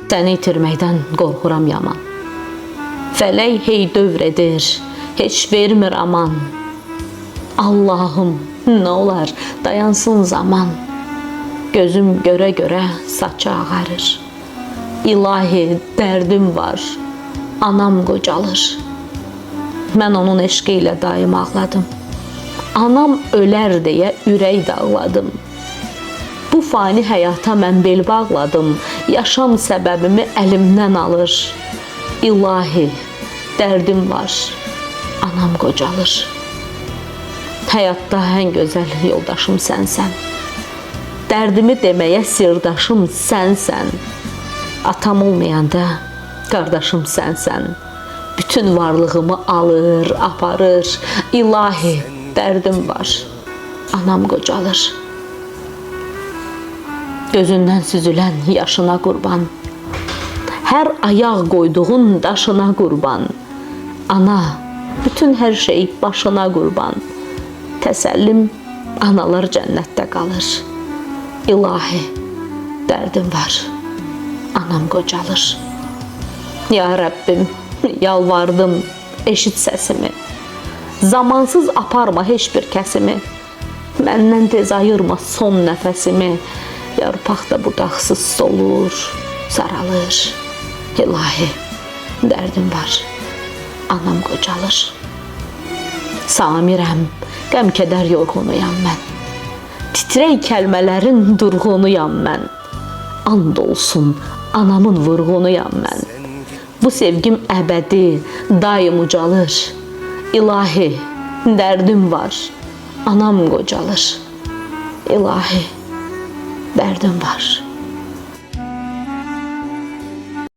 Səni itirməkdən qorxuram yaman. Fələk hey dövr edir, heç vermir aman. Allahım, nə olar dayansın zaman. Gözüm görə-görə saçı ağarır. İlahi, dərdim var, anam qocalır. Mən onun eşqi ilə daim ağladım. Anam ölər deyə ürək dağladım. Bu fani həyata mən bel bağladım. Yaşam səbəbimi əlimdən alır. İlahi, dərdim var, anam qocalır. Həyatda ən gözəl yoldaşım sənsən. Dərdimi deməyə sirdaşım sənsən. Atam olmayanda qardaşım sənsən. Bütün varlığımı alır, aparır. İlahi, dərdim var, anam qocalır. Gözündən süzülən yaşına qurban. Hər ayaq qoyduğun daşına qurban. Ana, bütün hər şey başına qurban. Təsəllim, analar cənnətdə qalır. İlahi, dərdim var, anam qocalır. Ya Rəbbim, yalvardım, eşit səsimi. Zamansız aparma heç bir kəsimi. Məndən tez ayırma son nəfəsimi. Yarpaq da budaqsız solur, saralır. İlahi, dərdim var, anam qocalır. Samirəm, qəm-kədər yorğunuyam mən. Titrək kəlmələrin durğunuyam mən. And olsun, anamın vurğunuyam mən. Bu sevgim əbədi, daim ucalır. İlahi, dərdim var, anam qocalır. İlahi, dərdim var.